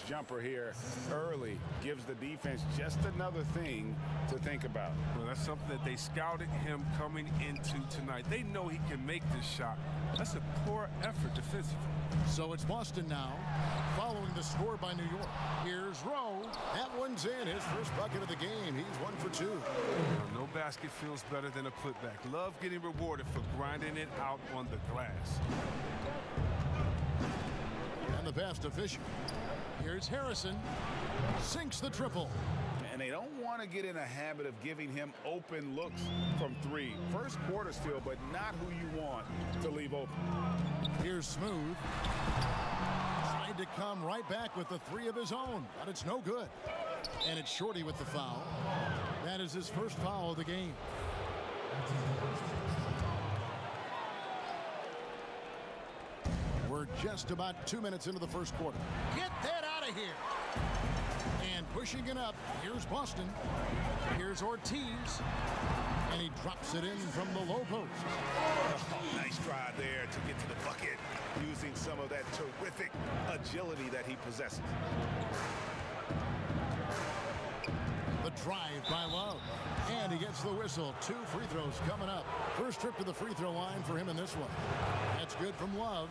Jumper here early gives the defense just another thing to think about. Well, that's something that they scouted him coming into tonight. They know he can make this shot. That's a poor effort defensively. So it's Boston now, following the score by New York. Here's Rowe. That one's in. His first bucket of the game. He's 1 for 2. No basket feels better than a putback. Love getting rewarded for grinding it out on the glass. And the pass to Fisher. Here's Harrison. Sinks the triple. And they don't want to get in a habit of giving him open looks from 3. First quarter still, but not who you want to leave open. Here's Smooth. Tried to come right back with the 3 of his own, but it's no good. And it's Shorty with the foul. That is his first foul of the game. We're just about 2 minutes into the first quarter. Get that out of here. And pushing it up, here's Boston. Here's Ortiz. And he drops it in from the low post. Oh, nice drive there to get to the bucket, using some of that terrific agility that he possesses. The drive by Love. And he gets the whistle. 2 free throws coming up. First trip to the free throw line for him in this one. That's good from Love.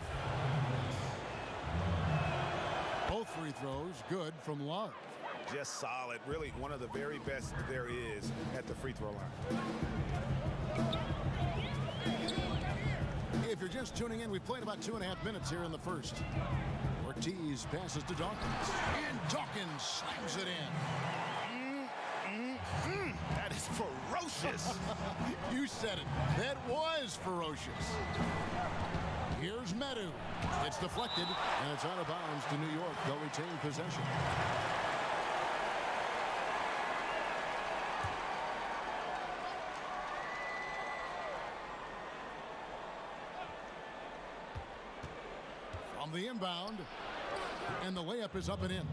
Both free throws good from Love. Just solid. Really one of the very best there is at the free throw line. If you're just tuning in, we've played about 2.5 minutes here in the first. Ortiz passes to Dawkins. And Dawkins slams it in. That is ferocious. You said it. That was ferocious. Here's Medu. It's deflected, and it's out of bounds to New York. They'll retain possession. From the inbound, and the layup is up and in.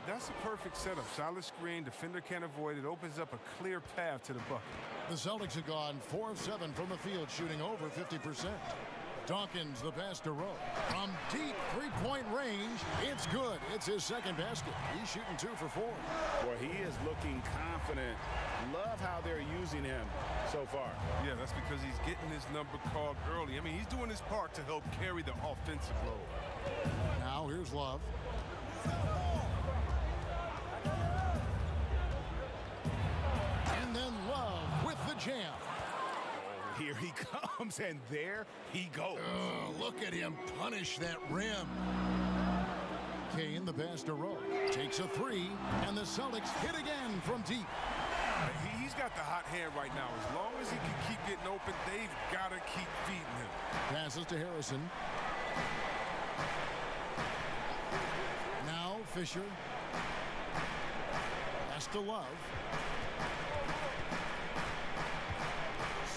That's a perfect setup. Solid screen. Defender can't avoid it. Opens up a clear path to the bucket. The Celtics have gone 4 of 7 from the field, shooting over 50%. Dawkins, the pass to Rowe. From deep three-point range, it's good. It's his second basket. He's shooting 2 for 4. Well, he is looking confident. Love how they're using him so far. Yeah, that's because he's getting his number called early. I mean, he's doing his part to help carry the offensive load. Now here's Love. And then Love with the jam. Here he comes, and there he goes. Look at him punish that rim. Kane, the pass to Rowe. Takes a 3, and the Celtics hit again from deep. He's got the hot hand right now. As long as he can keep getting open, they've got to keep feeding him. Passes to Harrison. Now Fisher. Pass to Love.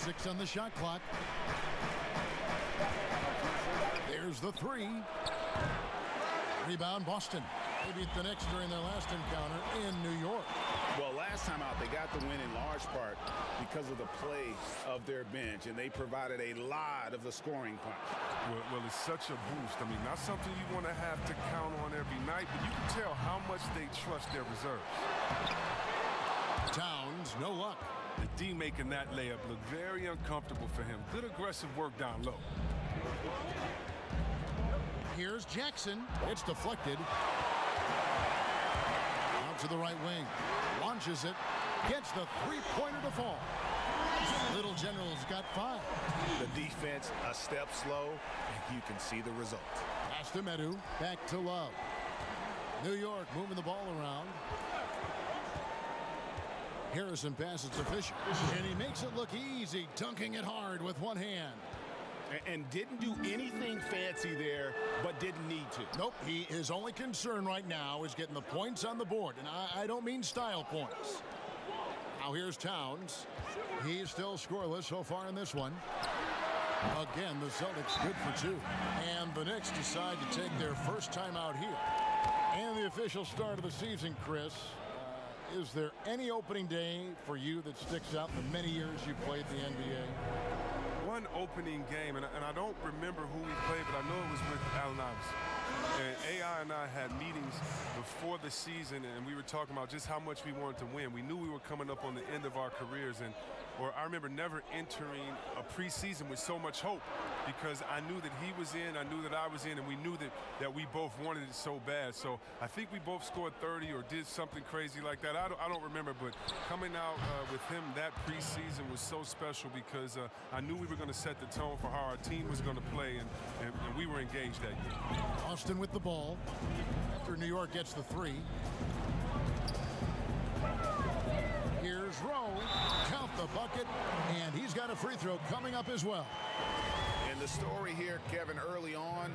6 on the shot clock. There's the 3. Rebound Boston. They beat the Knicks during their last encounter in New York. Well, last time out, they got the win in large part because of the play of their bench, and they provided a lot of the scoring punch. Well, it's such a boost. I mean, not something you want to have to count on every night, but you can tell how much they trust their reserves. Towns, no luck. The D making that layup look very uncomfortable for him. Good aggressive work down low. Here's Jackson. It's deflected. Out to the right wing. Launches it. Gets the three-pointer to fall. Little General's got 5. The defense a step slow, and you can see the result. Pass to Medu. Back to Love. New York moving the ball around. Harrison passes to Fisher. And he makes it look easy, dunking it hard with one hand. And didn't do anything fancy there, but didn't need to. Nope, his only concern right now is getting the points on the board. And I don't mean style points. Now here's Towns. He's still scoreless so far in this one. Again, the Celtics good for 2. And the Knicks decide to take their first time out here. And the official start of the season, Chris. Is there any opening day for you that sticks out in the many years you played the NBA? one opening game, and I don't remember who we played, but I know it was with Allen Iverson. And AI and I had meetings before the season, and we were talking about just how much we wanted to win. We knew we were coming up on the end of our careers, or I remember never entering a preseason with so much hope because I knew that he was in, I knew that I was in, and we knew that we both wanted it so bad. So I think we both scored 30 or did something crazy like that. I don't remember, but coming out with him that preseason was so special because I knew we were going to set the tone for how our team was going to play, and we were engaged that year. Austin with the ball after New York gets the three. Here's Rowe. Count the bucket, and he's got a free throw coming up as well. And the story here, Kevin, early on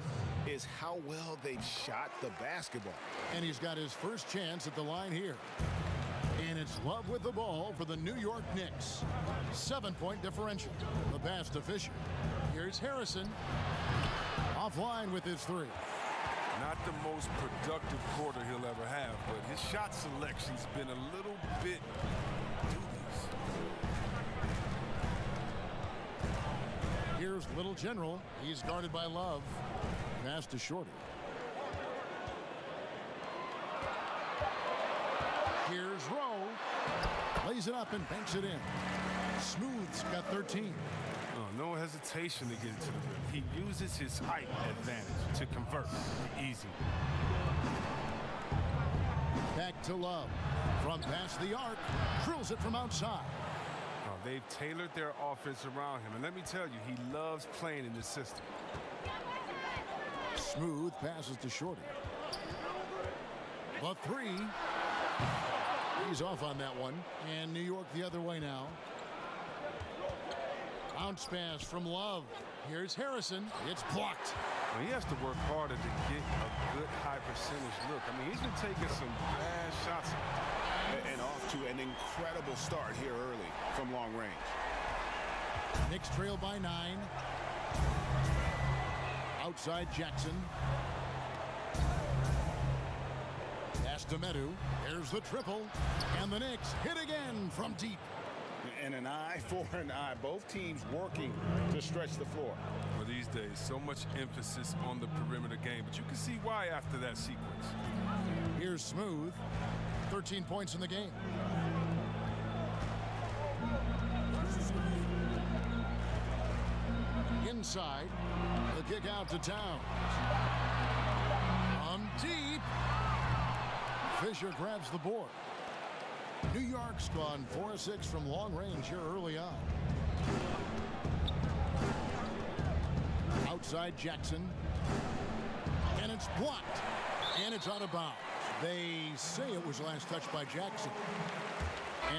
is how well they've shot the basketball. And he's got his first chance at the line here. And it's Love with the ball for the New York Knicks. 7-point differential. The pass to Fisher. Here's Harrison. Offline with his three. Not the most productive quarter he'll ever have, but his shot selection's been a little bit dubious. Here's Little General. He's guarded by Love. Pass to Shorty. Here's Rowe. Lays it up and banks it in. Smooth's got 13. Oh, no hesitation to get it to the rim. He uses his height advantage to convert easy. Back to Love. From past the arc. Drills it from outside. Oh, they've tailored their offense around him. And let me tell you, he loves playing in this system. Smooth passes to Shorty. The three. He's off on that one. And New York the other way now. Bounce pass from Love. Here's Harrison. It's blocked. Well, he has to work harder to get a good high percentage look. I mean, he's been taking some bad shots. And off to an incredible start here early from long range. Knicks trail by 9. Outside Jackson. Pass to Medu. There's the triple. And the Knicks hit again from deep. And an eye for an eye. Both teams working to stretch the floor. Well, these days, so much emphasis on the perimeter game, but you can see why after that sequence. Here's Smooth. 13 points in the game. Inside. The kick out to Towns. From deep. Fisher grabs the board. New York's gone 4-6 from long range here early on. Outside Jackson. And it's blocked. And it's out of bounds. They say it was last touched by Jackson.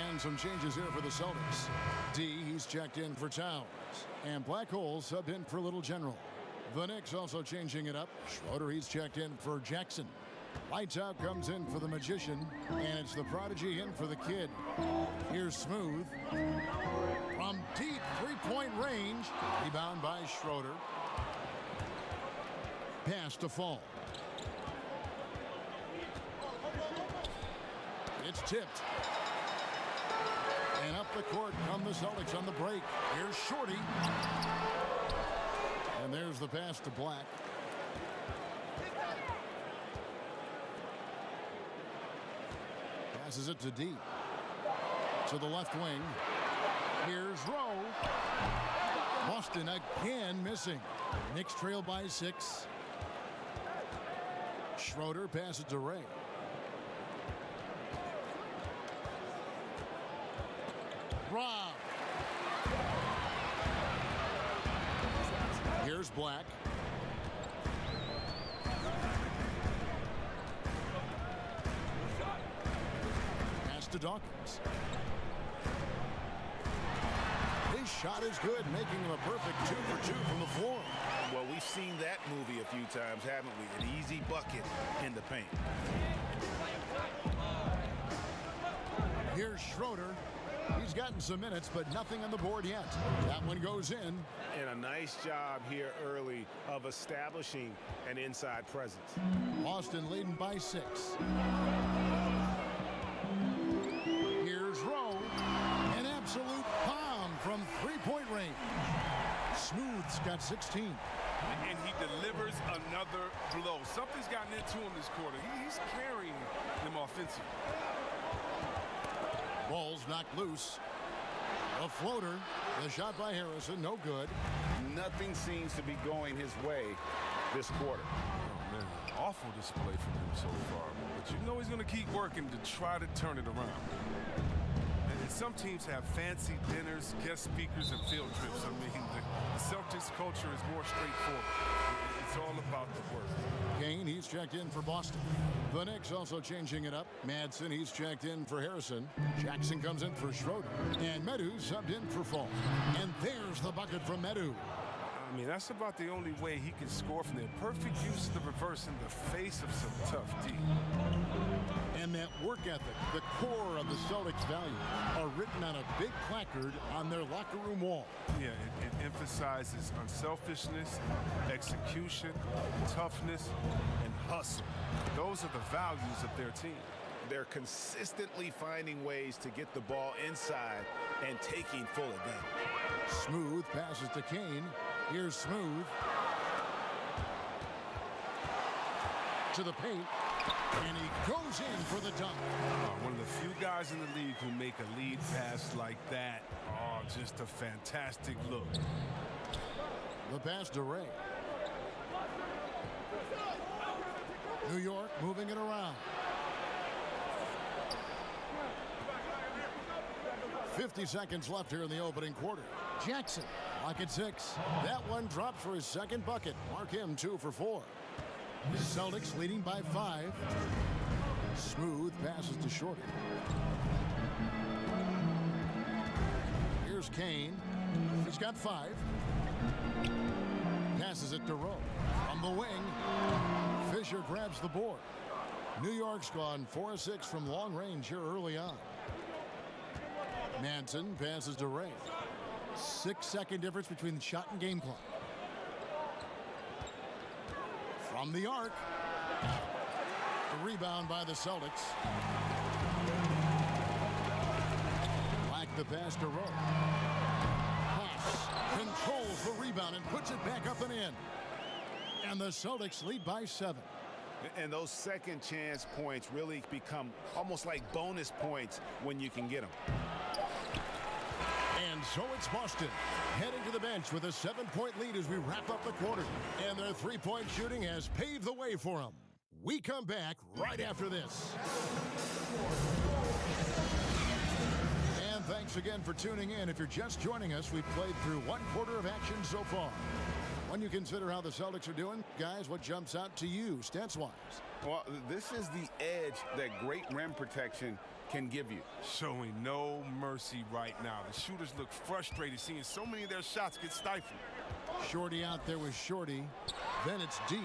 And some changes here for the Celtics. D, he's checked in for Towns. And Black Hole subbed in for Little General. The Knicks also changing it up. Schroeder, he's checked in for Jackson. Lights out comes in for the Magician, and it's the Prodigy in for the Kid. Here's Smooth. From deep three-point range. Rebound by Schroeder. Pass to Fall. It's tipped. And up the court come the Celtics on the break. Here's Shorty. And there's the pass to Black. Passes it to D. To the left wing. Here's Rowe. Boston again missing. Knicks trail by 6. Schroeder passes to Ray. Rob. Here's Black. Pass to Dawkins. His shot is good, making him a perfect 2 for 2 from the floor. Well, we've seen that movie a few times, haven't we? An easy bucket in the paint. Here's Schroeder. He's gotten some minutes, but nothing on the board yet. That one goes in. And a nice job here early of establishing an inside presence. Boston leading by 6. Here's Rowe. An absolute bomb from three-point range. Smooth's got 16. And he delivers another blow. Something's gotten into him this quarter. He's carrying them offensively. Ball's knocked loose. A floater. The shot by Harrison, no good. Nothing seems to be going his way this quarter. Oh, man. Awful display from him so far. But you know he's going to keep working to try to turn it around. And some teams have fancy dinners, guest speakers, and field trips. I mean, the Celtics culture is more straightforward. It's all about the work. Kane, he's checked in for Boston. The Knicks also changing it up. Madsen, he's checked in for Harrison. Jackson comes in for Schroeder. And Medu subbed in for Fall. And there's the bucket from Medu. I mean, that's about the only way he can score from there. Perfect use of the reverse in the face of some tough D. And that work ethic, the core of the Celtics value, are written on a big placard on their locker room wall. Yeah, it emphasizes unselfishness, execution, toughness, and hustle. Those are the values of their team. They're consistently finding ways to get the ball inside and taking full advantage. Smooth passes to Kane. Here's Smooth. To the paint. And he goes in for the dunk. One of the few guys in the league who make a lead pass like that. Oh, just a fantastic look. The pass to Ray. New York moving it around. 50 seconds left here in the opening quarter. Jackson, lock at 6. That one dropped for his second bucket. Mark him 2 for 4. Celtics leading by 5. Smooth passes to Shorty. Here's Kane. He's got 5. Passes it to Rowe. From the wing, Fisher grabs the board. New York's gone 4-6 from long range here early on. Madsen passes to Ray. 6-second difference between the shot and game clock. From the arc. The rebound by the Celtics. Black the pass to Rowe. Pass. Controls the rebound and puts it back up and in. And the Celtics lead by 7. And those second chance points really become almost like bonus points when you can get them. And so it's Boston heading to the bench with a 7-point lead as we wrap up the quarter. And their three-point shooting has paved the way for them. We come back right after this. And thanks again for tuning in. If you're just joining us, we've played through one quarter of action so far. When you consider how the Celtics are doing, guys, what jumps out to you, stats-wise? Well, this is the edge that great rim protection can give you. Showing no mercy right now. The shooters look frustrated seeing so many of their shots get stifled. Shorty out there with Shorty. Then it's D,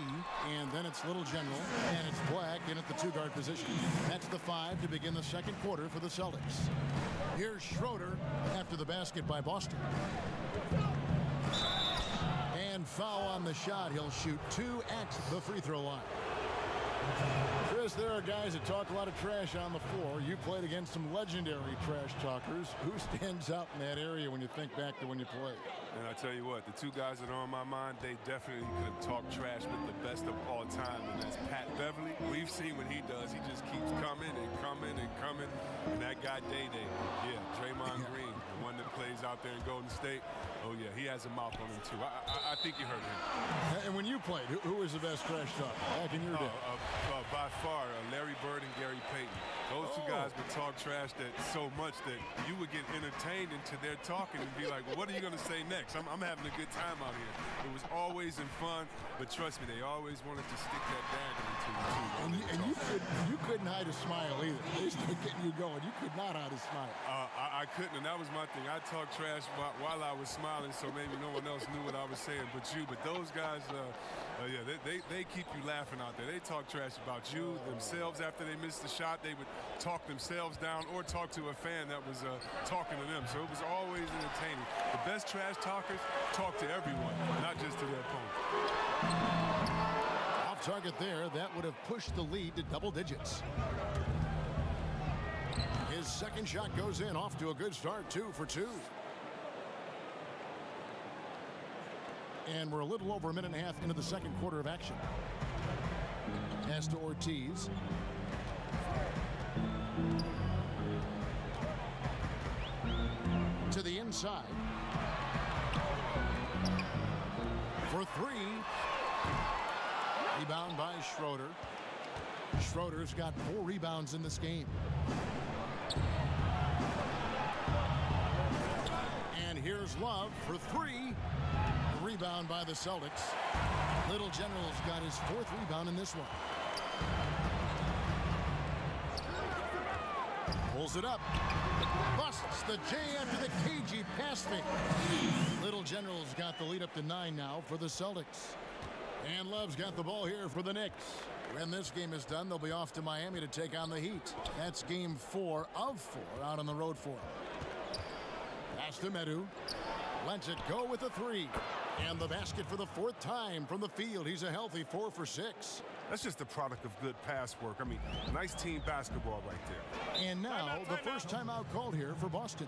and then it's Little General, and it's Black in at the 2-guard position. That's the 5 to begin the second quarter for the Celtics. Here's Schroeder after the basket by Boston. And foul on the shot. He'll shoot 2 at the free throw line. Chris, there are guys that talk a lot of trash on the floor. You played against some legendary trash talkers. Who stands out in that area when you think back to when you played? And I tell you what, the 2 guys that are on my mind, they definitely could have talked trash with the best of all time, and that's Pat Beverly. We've seen what he does. He just keeps coming and coming and coming. And that guy Day-Day, yeah, Draymond Green, the one that plays out there in Golden State. Oh, yeah, he has a mouth on him, too. I think you heard him. And when you played, who was the best trash talker back in your day? By far, Larry Bird and Gary Payton. Those 2 guys would talk trash that so much that you would get entertained into their talking and be like, well, what are you going to say next? I'm having a good time out here. It was always in fun, but trust me, they always wanted to stick that dagger into you, too. And you couldn't hide a smile either. They started getting you going. You could not hide a smile. I couldn't, and that was my thing. I talked trash while I was smiling, so maybe no one else knew what I was saying but you. But those guys, yeah, they keep you laughing out there. They talk trash about you, themselves after they missed the shot. They would talk themselves down or talk to a fan that was talking to them. So it was always entertaining. The best trash talkers talk to everyone, not just to their opponent. Off target there, that would have pushed the lead to double digits. His second shot goes in, off to a good start, 2 for 2. And we're a little over a minute and a half into the second quarter of action. Pass to Ortiz. To the inside. For three. Rebound by Schroeder. Schroeder's got 4 rebounds in this game. And here's Love for 3. Rebound by the Celtics. Little General's got his 4th rebound in this one. Pulls it up. Busts the J after the cagey pass fake. Little General's got the lead up to 9 now for the Celtics. And Love's got the ball here for the Knicks. When this game is done, they'll be off to Miami to take on the Heat. That's game 4 of 4 out on the road for them. Pass to Medu. Lets it go with a 3. And the basket for the 4th time from the field. He's a healthy 4 for 6. That's just the product of good pass work. I mean, nice team basketball right there. And now the first timeout called here for Boston.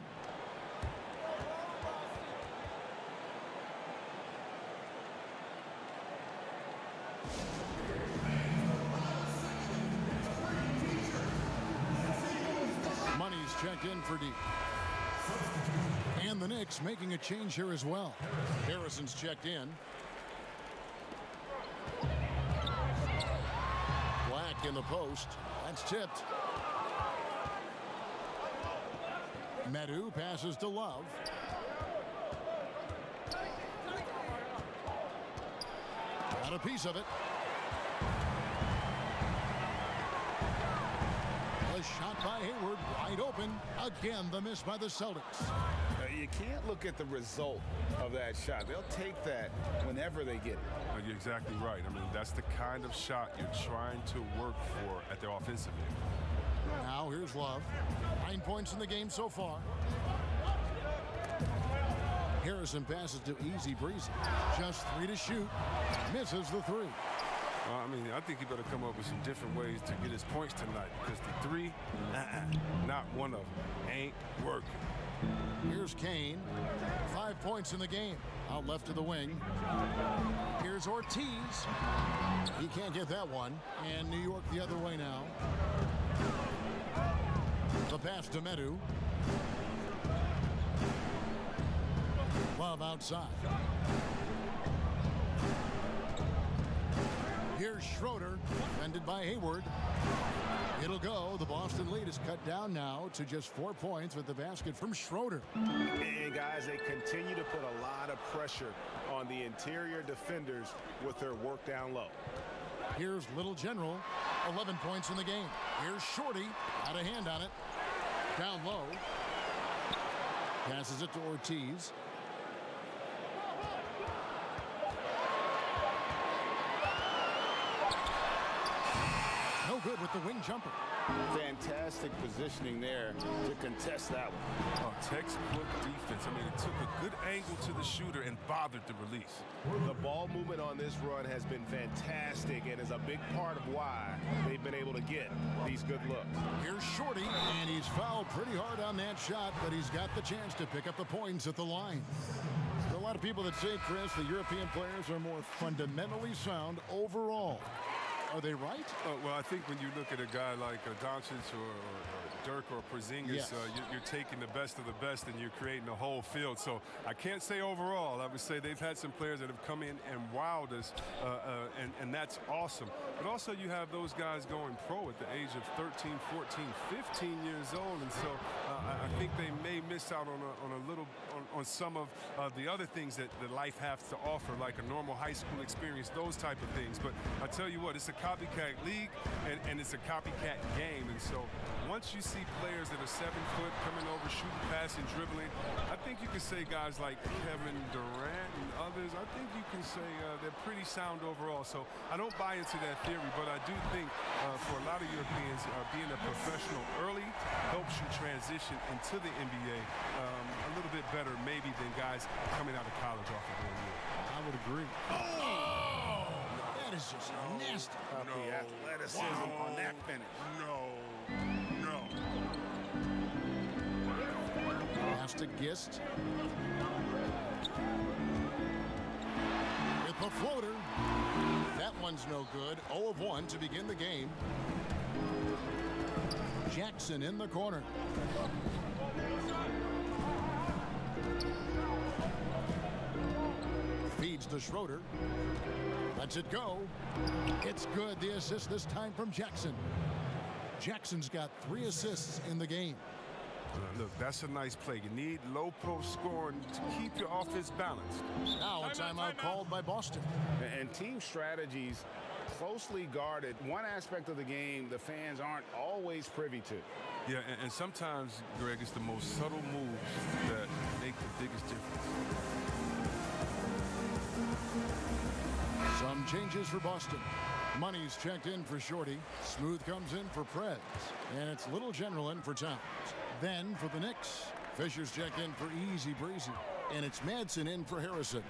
Money's checked in for deep. And the Knicks making a change here as well. Harrison's checked in. Black in the post. That's tipped. Medu passes to Love. Got a piece of it. A shot by Hayward, wide open. Again, the miss by the Celtics. You can't look at the result of that shot. They'll take that whenever they get it. You're exactly right. I mean, that's the kind of shot you're trying to work for at their offensive end. Now here's Love. 9 points in the game so far. Harrison passes to Easy Breezy. Just 3 to shoot. Misses the 3. I mean, I think he better come up with some different ways to get his points tonight, because the 3, not one of them, ain't working. Here's Kane. 5 points in the game. Out left to the wing. Here's Ortiz. He can't get that one. And New York the other way now. The pass to Medu. Love outside. Here's Schroeder, defended by Hayward. It'll go. The Boston lead is cut down now to just 4 points with the basket from Schroeder. And guys, they continue to put a lot of pressure on the interior defenders with their work down low. Here's Little General, 11 points in the game. Here's Shorty, got a hand on it. Down low. Passes it to Ortiz. No good with the wing jumper. Fantastic positioning there to contest that one. Oh, textbook defense. I mean, it took a good angle to the shooter and bothered the release. The ball movement on this run has been fantastic and is a big part of why they've been able to get these good looks. Here's Shorty, and he's fouled pretty hard on that shot, but he's got the chance to pick up the points at the line. There are a lot of people that say, Chris, the European players are more fundamentally sound overall. Are they right? Well, I think when you look at a guy like Doncic or Dirk or Porzingis, Yes. You're taking the best of the best and you're creating a whole field. So I can't say overall. I would say they've had some players that have come in and wowed us, and that's awesome. But also you have those guys going pro at the age of 13, 14, 15 years old, and so I think they may miss out on some of the other things that life has to offer, like a normal high school experience, those type of things. But I tell you what, it's a copycat league, and it's a copycat game. And so once you see players that are 7 foot coming over, shooting, passing, dribbling, I think you can say guys like Kevin Durant and others, I think you can say they're pretty sound overall. So I don't buy into that theory, but I do think for a lot of Europeans, being a professional early helps you transition into the NBA a little bit better maybe than guys coming out of college off of 1 year. I would agree. That is just nasty. The athleticism on that finish. No. Pass to Gist. one's no good. 0 of 1 to begin the game. Jackson in the corner. Feeds to Schroeder. Lets it go. It's good. The assist this time from Jackson. Jackson's got 3 assists in the game. Look, that's a nice play. You need low post scoring to keep your offense balanced. Now a timeout called by Boston. And team strategies closely guarded. One aspect of the game the fans aren't always privy to. Yeah, and sometimes, Greg, it's the most subtle moves that make the biggest difference. Some changes for Boston. Money's checked in for Shorty. Smooth comes in for Preds. And it's Little General in for Towns. Then for the Knicks, Fisher's checked in for Easy Breezy. And it's Madsen in for Harrison.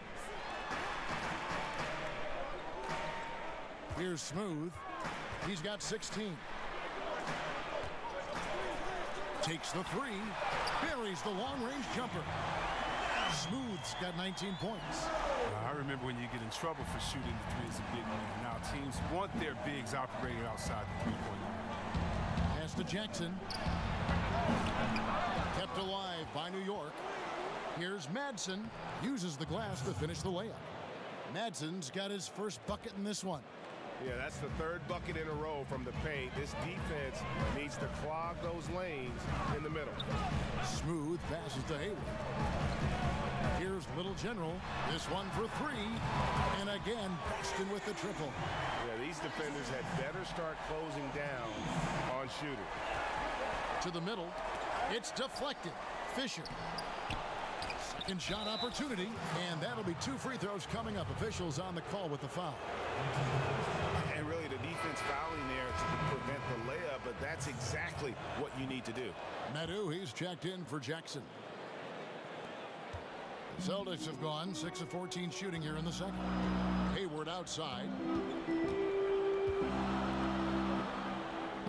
Here's Smooth. He's got 16. Takes the 3. Buries the long-range jumper. Smooth's got 19 points. I remember when you get in trouble for shooting the 3 as a big man. Now teams want their bigs operating outside the 3-point line. Pass to Jackson. Kept alive by New York. Here's Madsen. Uses the glass to finish the layup. Madsen's got his first bucket in this one. Yeah, that's the 3rd bucket in a row from the paint. This defense needs to clog those lanes in the middle. Smooth passes to Hayward. Here's Little General. This one for 3. And again, Boston with the triple. Yeah, these defenders had better start closing down on shooting. To the middle. It's deflected. Fisher. Second shot opportunity. And that'll be 2 free throws coming up. Officials on the call with the foul. And really the defense fouling there to prevent the layup, but that's exactly what you need to do. Medu, he's checked in for Jackson. Celtics have gone 6 of 14 shooting here in the second. Hayward outside.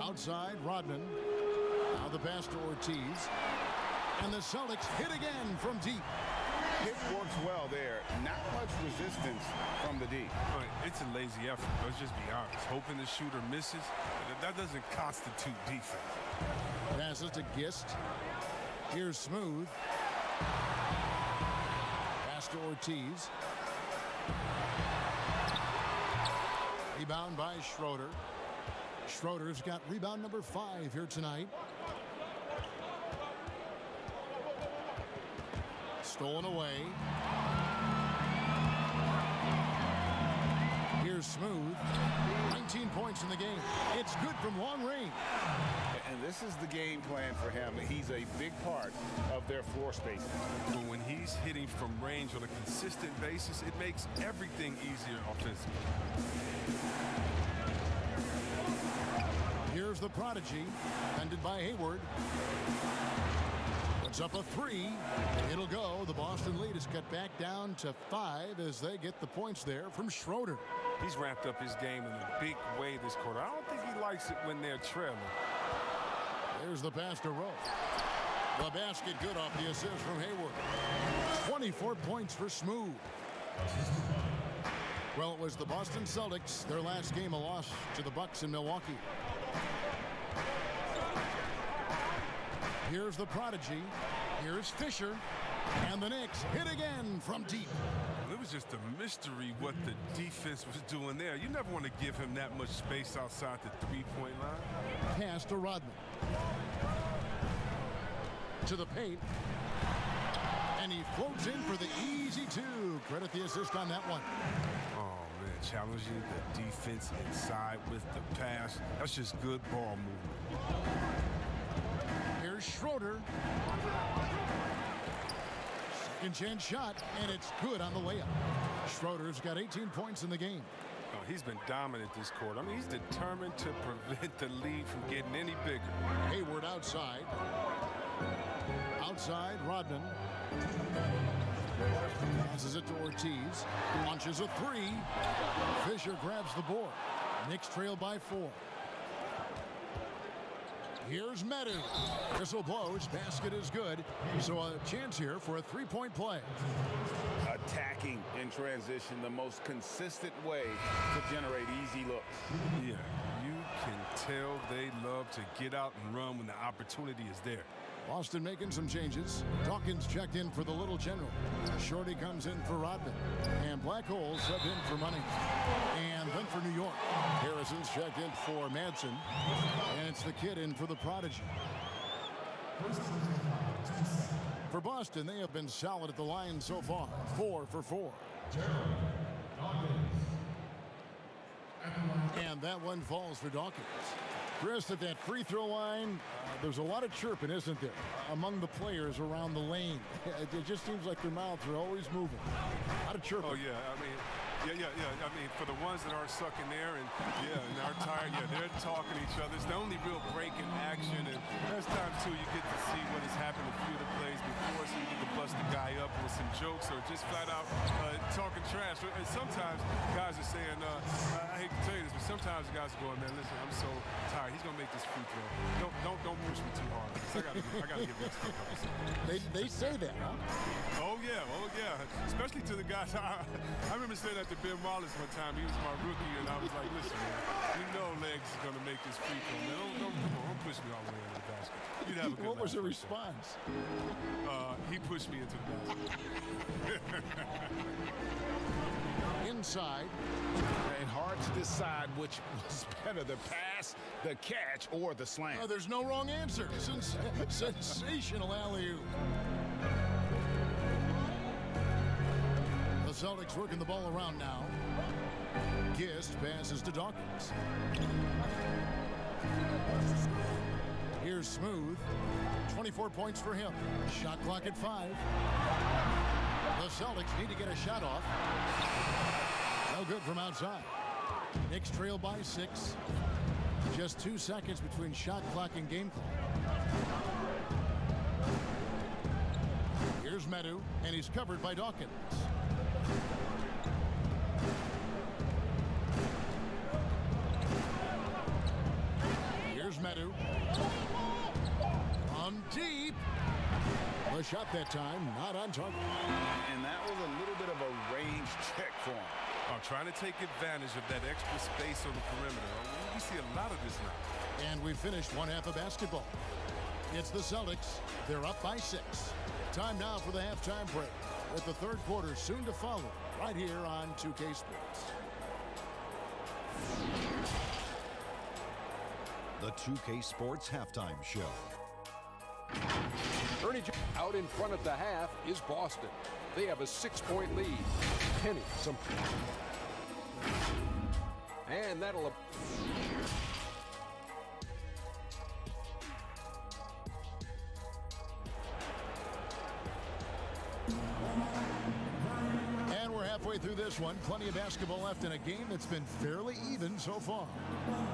Outside, Rodman. Now the pass to Ortiz. And the Celtics hit again from deep. It works well there. Not much resistance from the D. It's a lazy effort. Let's just be honest. Hoping the shooter misses, that doesn't constitute defense. Passes to Gist. Here's Smooth. Pass to Ortiz. Rebound by Schroeder. Schroeder's got rebound number 5 here tonight. Stolen away. Here's Smooth. 19 points in the game. It's good from long range. And this is the game plan for him. He's a big part of their floor spacing. But when he's hitting from range on a consistent basis, it makes everything easier offensively. Here's the prodigy, defended by Hayward. Puts up a 3. It'll go. The Boston lead is cut back down to 5 as they get the points there from Schroeder. He's ramped up his game in a big way this quarter. I don't think he likes it when they're trailing. There's the pass to Rowe. The basket good off the assist from Hayward. 24 points for Smooth. Well, it was the Boston Celtics, their last game a loss to the Bucks in Milwaukee. Here's the prodigy. Here's Fisher. And the Knicks hit again from deep. It was just a mystery what the defense was doing there. You never want to give him that much space outside the 3-point line. Pass to Rodman. To the paint. And he floats in for the easy 2. Credit the assist on that one. Oh, man, challenging the defense inside with the pass. That's just good ball movement. Here's Schroeder. Second chance shot, and it's good on the layup. Schroeder's got 18 points in the game. Oh, he's been dominant this quarter. I mean, he's determined to prevent the lead from getting any bigger. Hayward outside. Outside, Rodman. Passes it to Ortiz. Launches a 3. Fisher grabs the board. Knicks trail by 4. Here's Medu. Whistle blows. Basket is good. So a chance here for a 3-point play. Attacking in in transition, the most consistent way to generate easy looks. Yeah, you can tell they love to get out and run when the opportunity is there. Boston making some changes. Dawkins checked in for the Little General. Shorty comes in for Rodman. And Black Hole sub in for Money. And then for New York, Harrison's checked in for Madsen. And it's the kid in for the Prodigy. For Boston, they have been solid at the line so far. 4 for 4. And that one falls for Dawkins. Chris, at that free throw line, there's a lot of chirping, isn't there, among the players around the lane. It just seems like their mouths are always moving. A lot of chirping. Oh, yeah. I mean, yeah. I mean, for the ones that aren't sucking there and are tired, they're talking to each other. It's the only real break in action. And there's times, too, you get to see what has happened a few of the plays before, so you get to bust the guy up with some jokes or just flat out talking trash. And sometimes guys are saying, I hate to tell you this, but sometimes the guys are going, man, listen, I'm so tired. He's going to make this free throw. Don't push me too hard. I got to get this stuff up. They say that, huh? Oh, yeah. Especially to the guys. I remember saying that to Ben Wallace one time. He was my rookie, and I was like, listen, man, you know Legs is going to make this free throw, man. Don't push me all the way into the basket. You'd have a good What was the right response? He pushed me into the basket. Inside. And hard to decide which was better, the pass, the catch, or the slam. Oh, there's no wrong answer. Sensational alley-oop. The Celtics working the ball around now. Gist passes to Dawkins. Here's Smooth. 24 points for him. Shot clock at 5. The Celtics need to get a shot off. No good from outside. Knicks trail by 6. Just 2 seconds between shot clock and game clock. Here's Medu, and he's covered by Dawkins. Here's Medu. On deep. The shot that time, not on target. And that was a little bit of a range check for him. Trying to take advantage of that extra space on the perimeter. We see a lot of this now. And we've finished one half of basketball. It's the Celtics. They're up by 6. Time now for the halftime break, with the third quarter soon to follow, right here on 2K Sports. The 2K Sports Halftime Show. Ernie out in front at the half is Boston. They have a 6-point lead. Penny, and that'll. And we're halfway through this one. Plenty of basketball left in a game that's been fairly even so far.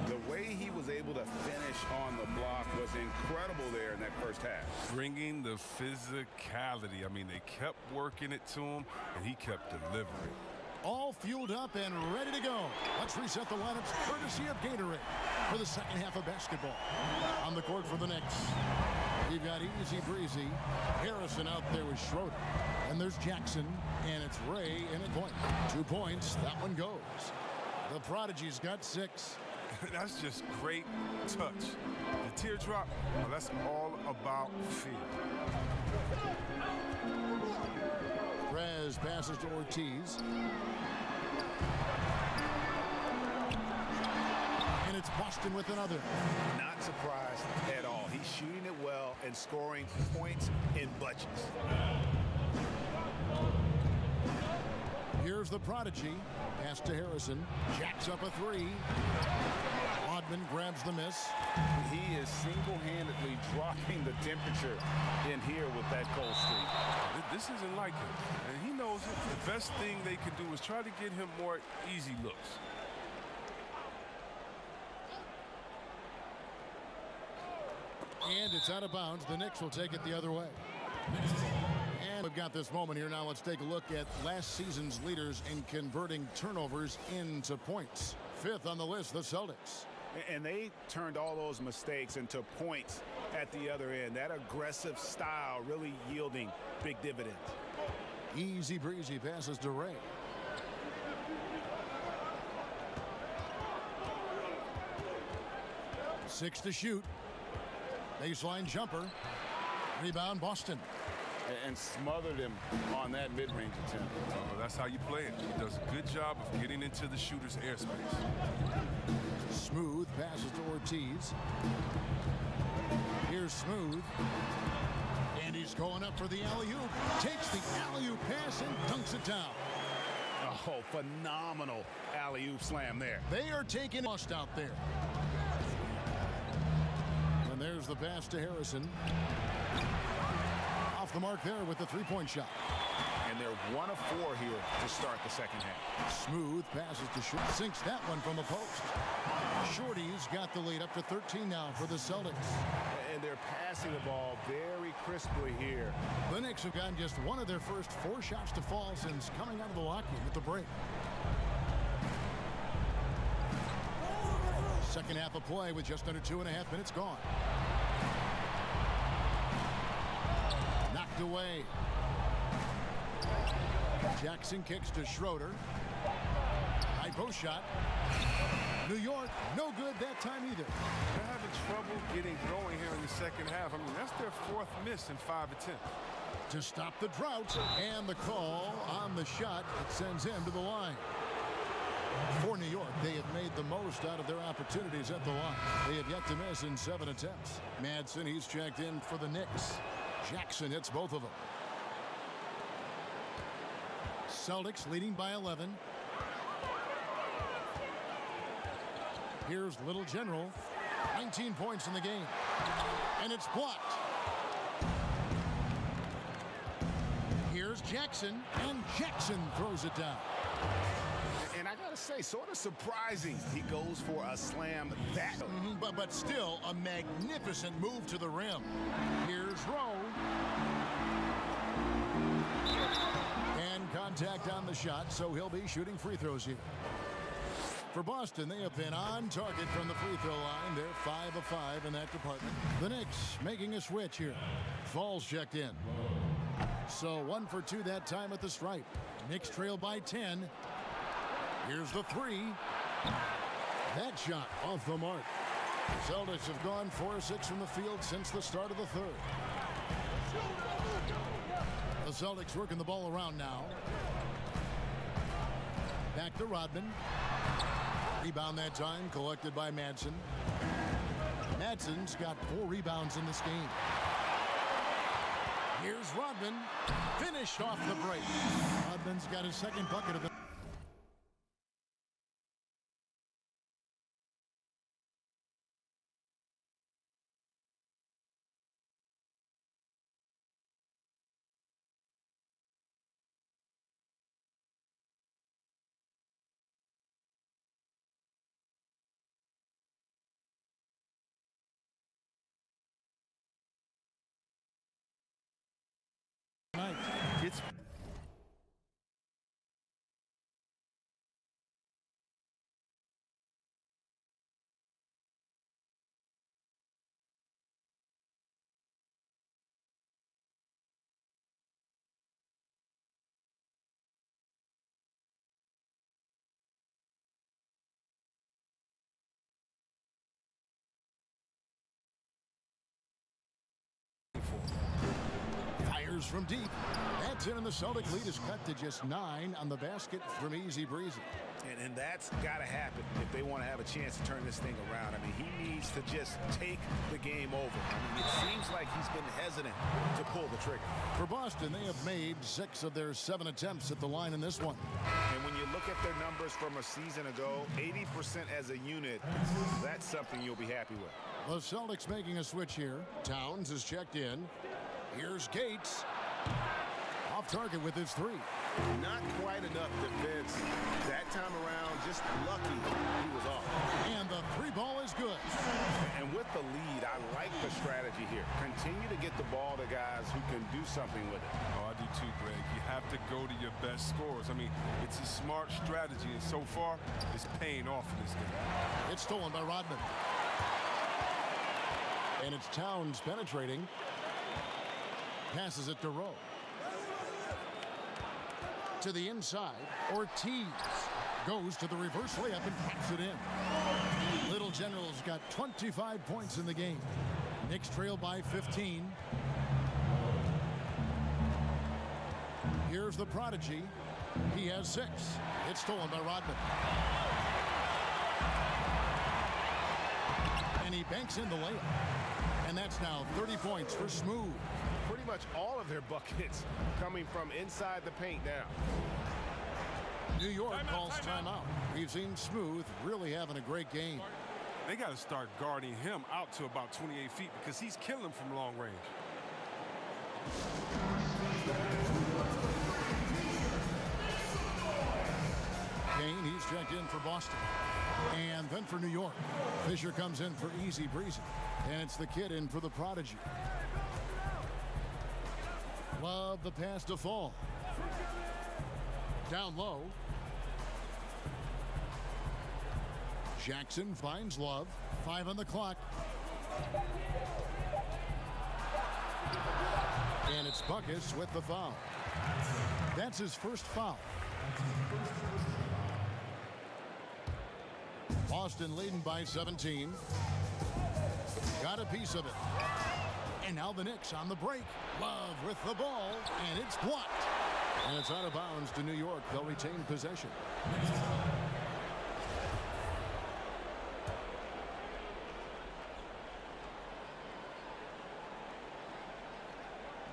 The way he was able to finish on the block was incredible there in that first half. Bringing the physicality. I mean, they kept working it to him, and he kept delivering. All fueled up and ready to go. Let's reset the lineups courtesy of Gatorade for the second half of basketball. On the court for the Knicks, we've got Easy Breezy. Harrison out there with Schroeder. And there's Jackson, and it's Ray in at point. 2 points, that one goes. The Prodigy's got 6. That's just great touch. The teardrop, well, that's all about feel. Rez passes to Ortiz. And it's Boston with another. Not surprised at all. He's shooting it well and scoring points in bunches. Here's the Prodigy. Pass to Harrison. Jacks up a 3. Rodman grabs the miss. He is single-handedly dropping the temperature in here with that cold streak. This isn't like him, and he knows it. The best thing they can do is try to get him more easy looks. And it's out of bounds. The Knicks will take it the other way. And we've got this moment here. Now let's take a look at last season's leaders in converting turnovers into points. 5th on the list, the Celtics. And they turned all those mistakes into points at the other end. That aggressive style really yielding big dividends. Easy breezy passes to Ray. Six to shoot. Baseline jumper. Rebound Boston. And smothered him on that mid-range attempt. Oh, that's how you play it. He does a good job of getting into the shooter's airspace. Smooth passes to Ortiz. Here's Smooth. And he's going up for the alley-oop. Takes the alley-oop pass and dunks it down. Oh, phenomenal alley-oop slam there. They are taking lost out there. And there's the pass to Harrison. Off the mark there with the three-point shot. And they're 1 of 4 here to start the second half. Smooth passes to Short. Sinks that one from the post. Shorty's got the lead up to 13 now for the Celtics. And they're passing the ball very crisply here. The Knicks have gotten just one of their first 4 shots to fall since coming out of the locker room at the break. Second half of play with just under 2.5 minutes gone. Knocked away. Jackson kicks to Schroeder. High post shot. New York, no good that time either. They're having trouble getting going here in the second half. I mean, that's their 4th miss in 5 attempts. To stop the drought, and the call on the shot that sends him to the line. For New York, they have made the most out of their opportunities at the line. They have yet to miss in 7 attempts. Madsen, he's checked in for the Knicks. Jackson hits both of them. Celtics leading by 11. Here's Little General. 19 points in the game. And it's blocked. Here's Jackson, and Jackson throws it down. And I gotta say, sort of surprising he goes for a slam that. But still a magnificent move to the rim. Here's Rowe. And contact on the shot, so he'll be shooting free throws here. For Boston, they have been on target from the free throw line. They're 5 of 5 in that department. The Knicks making a switch here. Falls checked in. So 1 for 2 that time at the stripe. Knicks trail by 10. Here's the 3. That shot off the mark. The Celtics have gone 4 of 6 from the field since the start of the third. The Celtics working the ball around now. Back to Rodman. Rebound that time collected by Madsen. Madsen's got 4 rebounds in this game. Here's Rodman. Finished off the break. Rodman's got his second bucket of the night. It's Fires from deep. That's in, and the Celtic lead is cut to just 9 on the basket from Easy Breezy. And that's got to happen if they want to have a chance to turn this thing around. I mean, he needs to just take the game over. I mean, it seems like he's been hesitant to pull the trigger. For Boston, they have made 6 of their 7 attempts at the line in this one. And when you look at their numbers from a season ago, 80% as a unit, that's something you'll be happy with. The Celtics making a switch here. Towns is checked in. Here's Gates. Off target with his 3. Not quite enough defense. That time around, just lucky he was off. And the 3 ball is good. And with the lead, I like the strategy here. Continue to get the ball to guys who can do something with it. Oh, I do too, Greg. You have to go to your best scorers. I mean, it's a smart strategy, and so far, it's paying off in this game. It's stolen by Rodman. And it's Towns penetrating. Passes it to Rowe. To the inside, Ortiz goes to the reverse layup and pops it in. Little Generals got 25 points in the game. Knicks trail by 15. Here's the prodigy. He has 6. It's stolen by Rodman. And he banks in the layup. And that's now 30 points for Smooth. Pretty much all of their buckets coming from inside the paint now. New York calls timeout. We've seen Smooth really having a great game. They got to start guarding him out to about 28 feet because he's killing them from long range. Kane, he's checked in for Boston. And then for New York, Fisher comes in for easy breezy. And it's the kid in for the prodigy. Love the pass to Fall. Down low. Jackson finds Love. 5 on the clock. And it's Buckus with the foul. That's his first foul. Boston leading by 17. Got a piece of it. And now the Knicks on the break. Love with the ball, and it's blocked. And it's out of bounds to New York. They'll retain possession.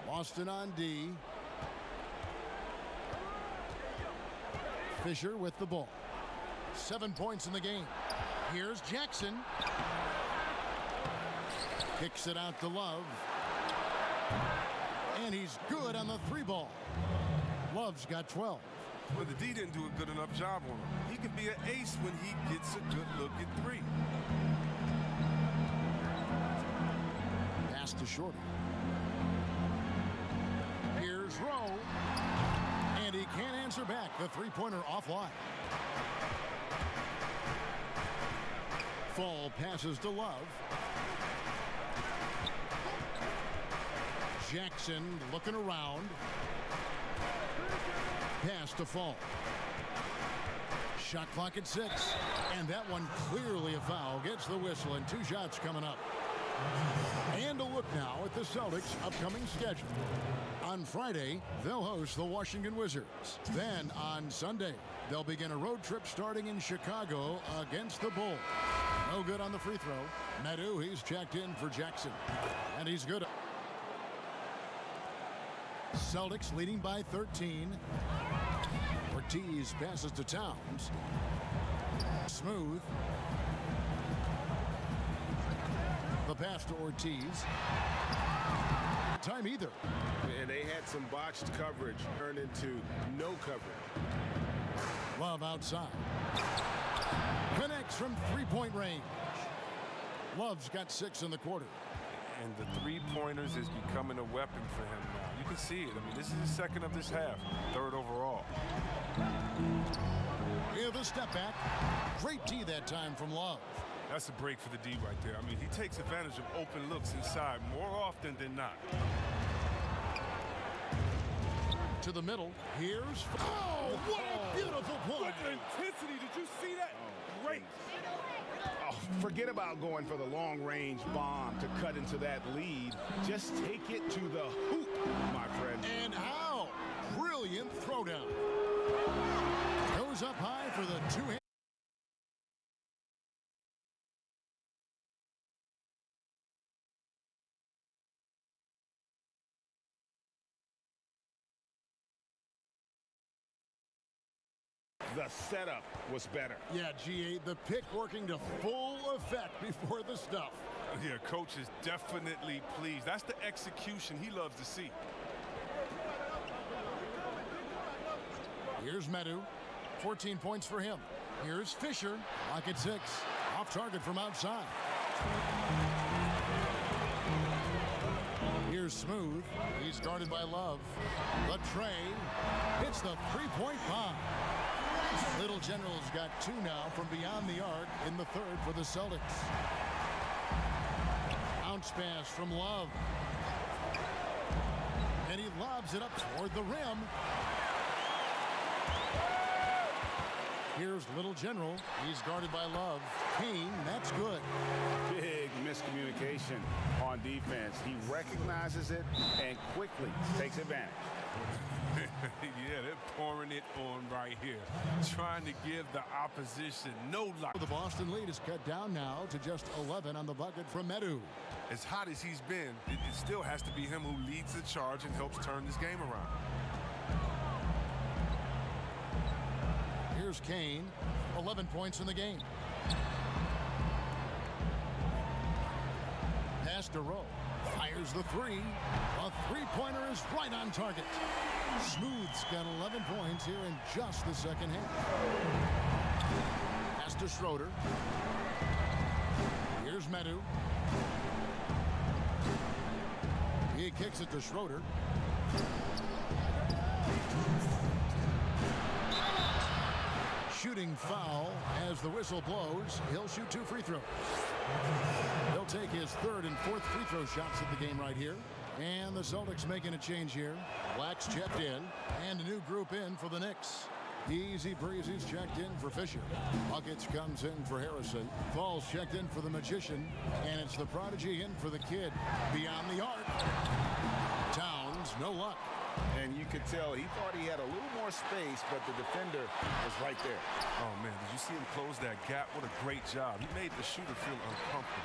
Boston on D. Fisher with the ball. 7 points in the game. Here's Jackson. Kicks it out to Love. And he's good on the 3-ball. Love's got 12. But the D didn't do a good enough job on him. He can be an ace when he gets a good look at 3. Pass to Shorty. Here's Rowe. And he can't answer back. The 3-pointer offline. Fall passes to Love. Jackson looking around. Pass to Fall. Shot clock at 6. And that one clearly a foul. Gets the whistle and 2 shots coming up. And a look now at the Celtics' upcoming schedule. On Friday, they'll host the Washington Wizards. Then on Sunday, they'll begin a road trip starting in Chicago against the Bulls. No good on the free throw. Meadow, he's checked in for Jackson. And he's good. Celtics leading by 13. Ortiz passes to Towns. Smooth. The pass to Ortiz. Time either. And they had some botched coverage turned into no coverage. Love outside. Connects from 3-point range. Love's got 6 in the quarter. And the 3-pointers is becoming a weapon for him now. You can see it. I mean, this is the second of this half, 3rd overall. With a step back. Great D that time from Love. That's a break for the D right there. I mean, he takes advantage of open looks inside more often than not. To the middle. Here's... Oh, what a beautiful play. What intensity. Did you see that? Great. Oh, forget about going for the long-range bomb to cut into that lead. Just take it to the hoop, my friend. And how? Brilliant throwdown. Goes up high for the 2-hand. The setup was better. Yeah, G8, the pick working to full effect before the stuff. Yeah, coach is definitely pleased. That's the execution he loves to see. Here's Meadow. 14 points for him. Here's Fisher. Lock at 6. Off target from outside. Here's Smooth. He's guarded by Love. The tray. Hits the 3-point bomb. Little Generals got 2 now from beyond the arc in the 3rd for the Celtics. Bounce pass from Love. And he lobs it up toward the rim. Here's Little General. He's guarded by Love. Kane, that's good. Big miscommunication on defense. He recognizes it and quickly takes advantage. Yeah, they're pouring it on right here. Trying to give the opposition no life. The Boston lead is cut down now to just 11 on the bucket from Medu. As hot as he's been, it still has to be him who leads the charge and helps turn this game around. Here's Kane, 11 points in the game. Pass to Rowe. Fires the three. A three-pointer is right on target. Smooth's got 11 points here in just the second half. Pass to Schroeder. Here's Medu. He kicks it to Schroeder. Shooting foul as the whistle blows. He'll shoot 2 free throws. He'll take his third and fourth free throw shots of the game right here. And the Celtics making a change here. Wax checked in, and a new group in for the Knicks. Easy Breezy's checked in for Fisher. Buckets comes in for Harrison. Falls checked in for the Magician. And it's the Prodigy in for the Kid. Beyond the arc. Towns, no luck. And you could tell he thought he had a little more space, but the defender was right there. Oh, man, did you see him close that gap? What a great job. He made the shooter feel uncomfortable.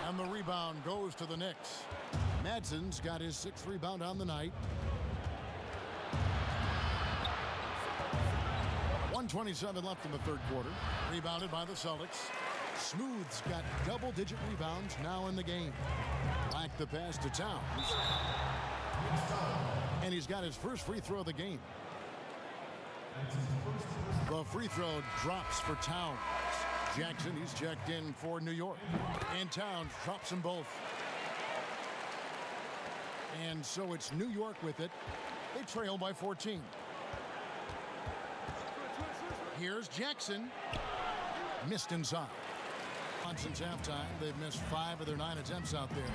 And the rebound goes to the Knicks. Madsen's got his 6th rebound on the night. 1:27 left in the third quarter. Rebounded by the Celtics. Smooth's got double-digit rebounds now in the game. Back the pass to Towns. And he's got his first free throw of the game. The free throw drops for Towns. Jackson, he's checked in for New York. And Towns drops them both. And so it's New York with it. They trail by 14. Here's Jackson. Missed inside. Since halftime, they've missed 5 of their 9 attempts out there.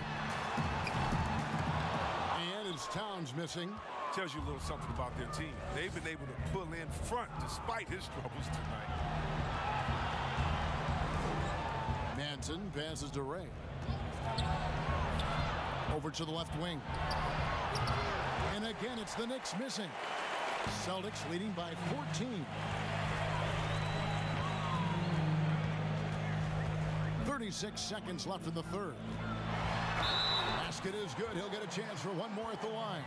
And it's Towns missing. Tells you a little something about their team. They've been able to pull in front despite his troubles tonight. Manson passes to Ray. Over to the left wing. And again, it's the Knicks missing. Celtics leading by 14. 36 seconds left in the third. Basket is good. He'll get a chance for one more at the line.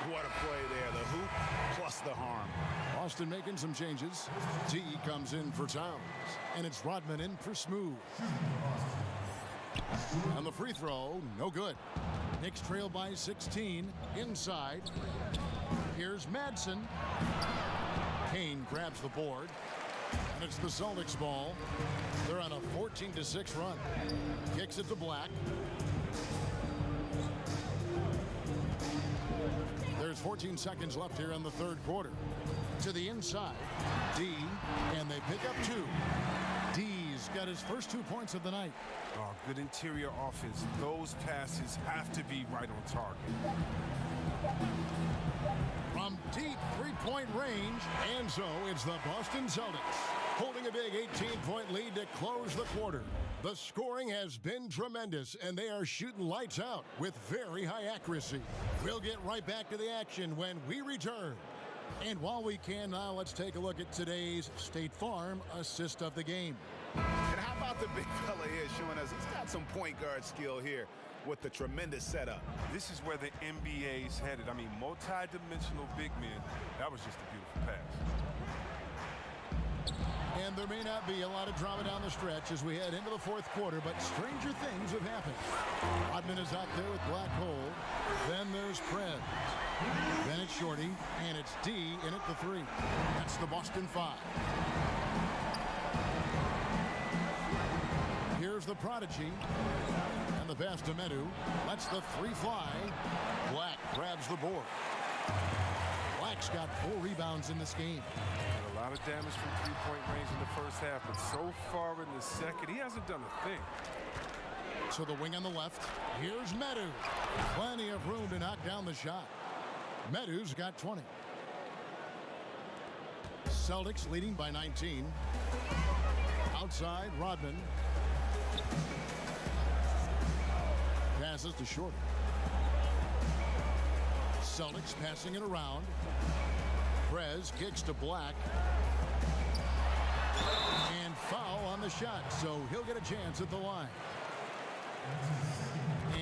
What a play there. The hoop plus the harm. Boston making some changes. T comes in for Towns. And it's Rodman in for Smooth. And the free throw, no good. Knicks trail by 16. Inside. Here's Madsen. Kane grabs the board. And it's the Celtics ball. They're on a 14-6 run. Kicks it to Black. There's 14 seconds left here in the third quarter. To the inside. D. And they pick up 2. D's got his first 2 points of the night. Oh, good interior offense. Those passes have to be right on target. From deep three-point range, and so it's the Boston Celtics holding a big 18-point lead to close the quarter. The scoring has been tremendous, and they are shooting lights out with very high accuracy. We'll get right back to the action when we return. And while we can now, let's take a look at today's State Farm assist of the game. And how about the big fella here showing us he's got some point guard skill here with the tremendous setup. This is where the NBA's headed. I mean, multi-dimensional big men. That was just a beautiful pass. And there may not be a lot of drama down the stretch as we head into the fourth quarter, but stranger things have happened. Rodman is out there with Black Hole. Then there's Pred. Then it's Shorty, and it's D in at the 3. That's the Boston 5. Here's the Prodigy. And the pass to Medu. Lets the 3 fly. Black grabs the board. Black's got 4 rebounds in this game. And a lot of damage from three-point range in the first half, but so far in the second, he hasn't done a thing. To the wing on the left. Here's Medu. Plenty of room to knock down the shot. Medu's got 20. Celtics leading by 19. Outside, Rodman. Passes to Shorter. Celtics passing it around. Prez kicks to Black. And foul on the shot, so he'll get a chance at the line.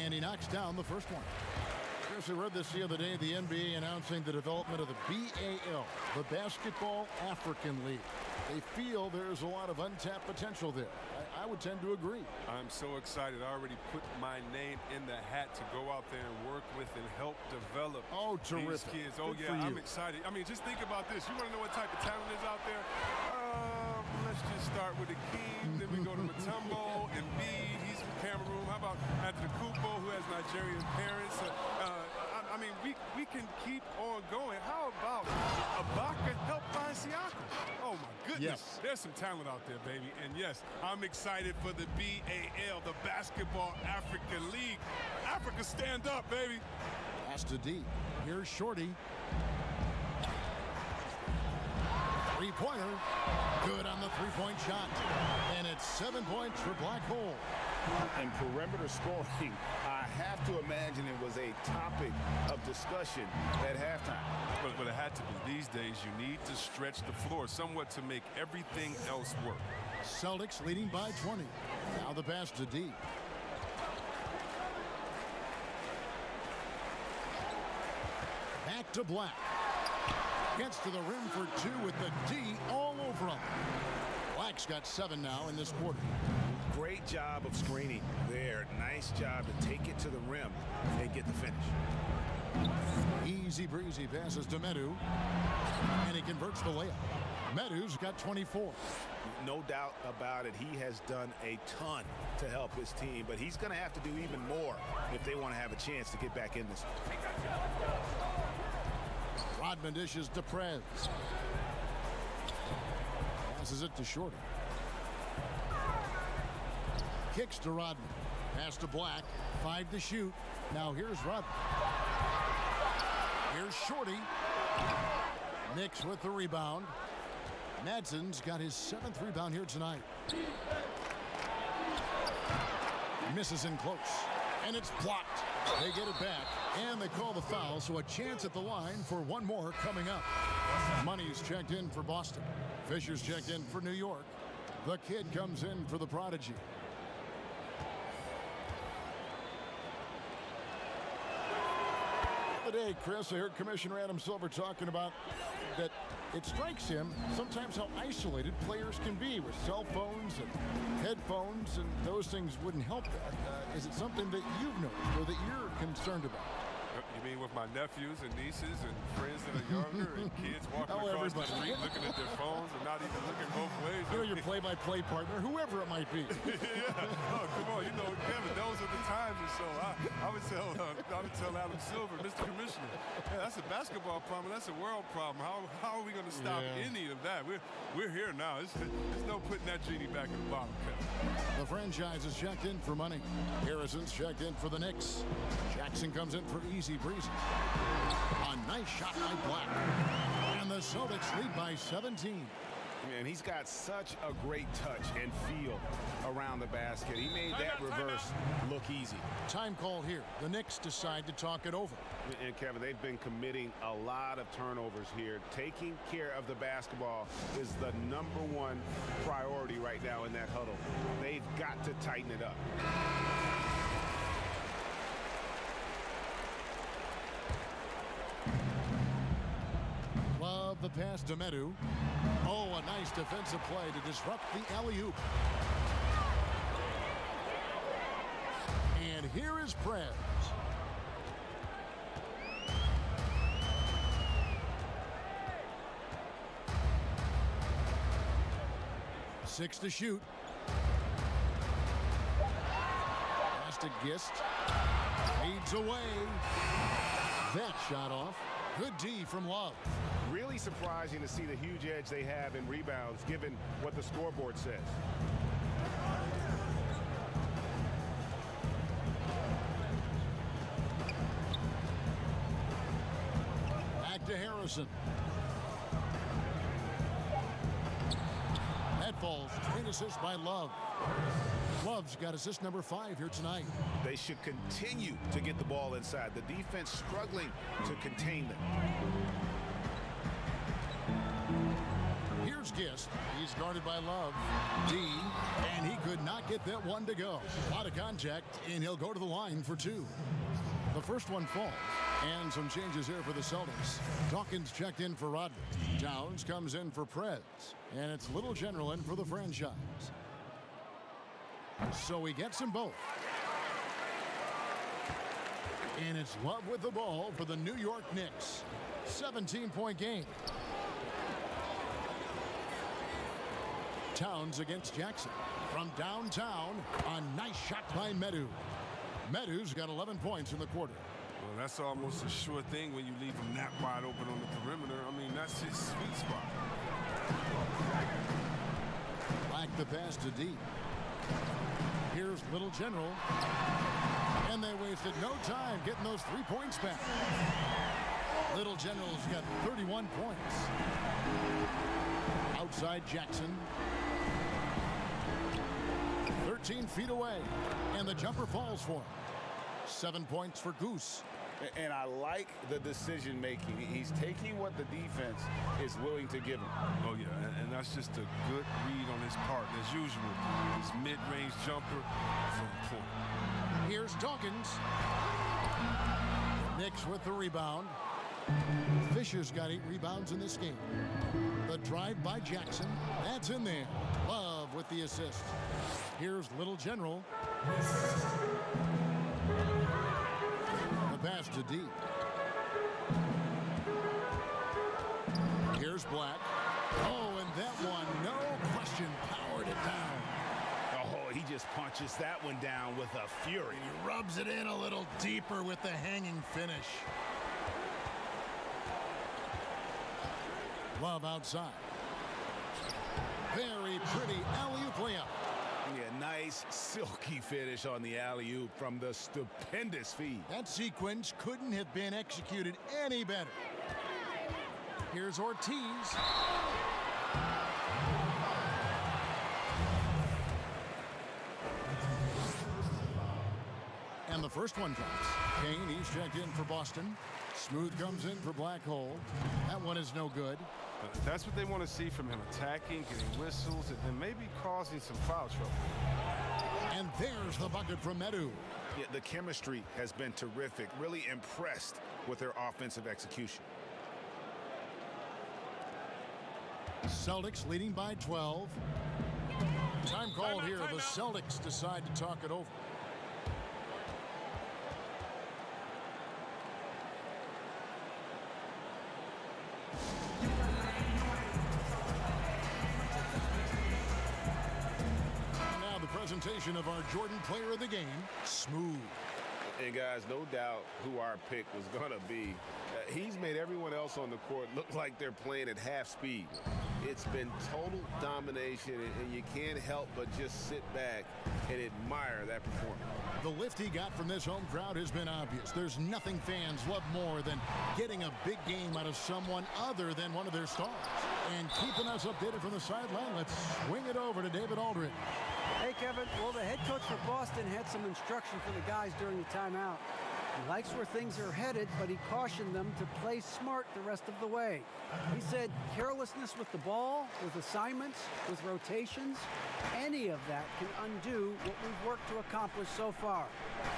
And he knocks down the first one. Chris, we read this the other day, the NBA announcing the development of the BAL, the Basketball African League. They feel there's a lot of untapped potential there. I would tend to agree. I'm so excited. I already put my name in the hat to go out there and work with and help develop terrific. these kids. Oh, Good yeah, I'm excited. I mean, just think about this. You want to know what type of talent is out there? Let's just start with Akeem, then we go to Mutombo, Embiid, he's from Cameroon. How about Antetokounmpo, who has Nigerian parents? I mean, we can keep on going. How about Ibaka helped by Siakam? Oh, my goodness. Yes. There's some talent out there, baby. And, yes, I'm excited for the BAL, the Basketball African League. Africa, stand up, baby. Pass to D. Here's Shorty. Three-pointer. Good on the three-point shot. And it's 7 points for Black Hole. And perimeter scoring, I have to imagine it was a topic of discussion at halftime. But it had to be. These days, you need to stretch the floor somewhat to make everything else work. Celtics leading by 20. Now the pass to D. Back to Black. Gets to the rim for two with the D all over him. Black's got 7 now in this quarter. Great job of screening there. Nice job to take it to the rim and get the finish. Easy breezy passes to Medu. And he converts the layup. Medu's got 24. No doubt about it. He has done a ton to help his team, but he's going to have to do even more if they want to have a chance to get back in this one. Rodman dishes to Prez. Passes it to Shorter. Kicks to Rodman. Pass to Black. 5 to shoot. Now here's Rodman. Here's Shorty. Knicks with the rebound. Madsen's got his 7th rebound here tonight. Misses in close. And it's blocked. They get it back. And they call the foul, so a chance at the line for one more coming up. Money's checked in for Boston. Fisher's checked in for New York. The kid comes in for the Prodigy. Today, Chris, I heard Commissioner Adam Silver talking about that it strikes him sometimes how isolated players can be with cell phones and headphones, and those things wouldn't help that. Is it something that you've noticed or that you're concerned about? You mean with my nephews and nieces and friends that are younger and kids walking across the street looking at their phones and not even looking both ways? You know, your play-by-play partner, whoever it might be. Yeah. Oh, come on. You know, Kevin, those are the times. And so I would tell Adam Silver, Mr. Commissioner, yeah, that's a basketball problem. That's a world problem. How are we going to stop any of that? We're here now. There's no putting that genie back in the bottle, Kevin. The franchise is checked in for money. Harrison's checked in for the Knicks. Jackson comes in for easy breezy. A nice shot by Black. And the Celtics lead by 17. And he's got such a great touch and feel around the basket. He made that reverse look easy. Time call here. The Knicks decide to talk it over. And Kevin, they've been committing a lot of turnovers here. Taking care of the basketball is the #1 priority right now in that huddle. They've got to tighten it up. Love the pass to Medu. Oh, a nice defensive play to disrupt the alley-oop. And here is Prez. Six to shoot. Pass to Gist. Fades away. That shot off. Good D from Love. Really surprising to see the huge edge they have in rebounds given what the scoreboard says. Back to Harrison. falls. An assist by Love. Love's got assist number 5 here tonight. They should continue to get the ball inside. The defense struggling to contain them. Here's Gist. He's guarded by Love. D, and he could not get that one to go. Out of contact, and he'll go to the line for 2. The first one falls. And some changes here for the Celtics. Dawkins checked in for Rodman. Towns comes in for Prez. And it's Little General in for the franchise. So he gets them both. And it's Love with the ball for the New York Knicks. 17-point game. Towns against Jackson. From downtown, a nice shot by Medu. Medu's got 11 points in the quarter. Well, that's almost a sure thing when you leave him that wide open on the perimeter. I mean, that's his sweet spot. Back the pass to D. Here's Little General. And they wasted no time getting those 3 points back. Little General's got 31 points. Outside Jackson. 13 feet away. And the jumper falls for him. 7 points for Goose. And I like the decision making. He's taking what the defense is willing to give him. Oh, yeah, and that's just a good read on his part. As usual, his mid-range jumper is on point. Here's Dawkins. Knicks with the rebound. Fisher's got 8 rebounds in this game. The drive by Jackson. That's in there. Love with the assist. Here's Little General. The pass to D. Here's Black. Oh, and that one, no question, powered it down. Oh, he just punches that one down with a fury. He rubs it in a little deeper with the hanging finish. Love outside. Very pretty alley-oop layup. Yeah, nice silky finish on the alley-oop from the stupendous feed. That sequence couldn't have been executed any better. Here's Ortiz. And the first one drops. Kane, he's checked in for Boston. Smooth comes in for Black Hole. That one is no good. But that's what they want to see from him, attacking, getting whistles, and then maybe causing some foul trouble. And there's the bucket from Medu. Yeah, the chemistry has been terrific. Really impressed with their offensive execution. Celtics leading by 12. Time called here. The Celtics decide to talk it over. Now the presentation of our Jordan Player of the Game, Smooth. And guys, no doubt who our pick was going to be. He's made everyone else on the court look like they're playing at half speed. It's been total domination, and you can't help but just sit back and admire that performance. The lift he got from this home crowd has been obvious. There's nothing fans love more than getting a big game out of someone other than one of their stars. And keeping us updated from the sideline, let's swing it over to David Aldridge. Hey, Kevin. Well, the head coach for Boston had some instruction for the guys during the timeout. He likes where things are headed, but he cautioned them to play smart the rest of the way. He said carelessness with the ball, with assignments, with rotations, any of that can undo what we've worked to accomplish so far.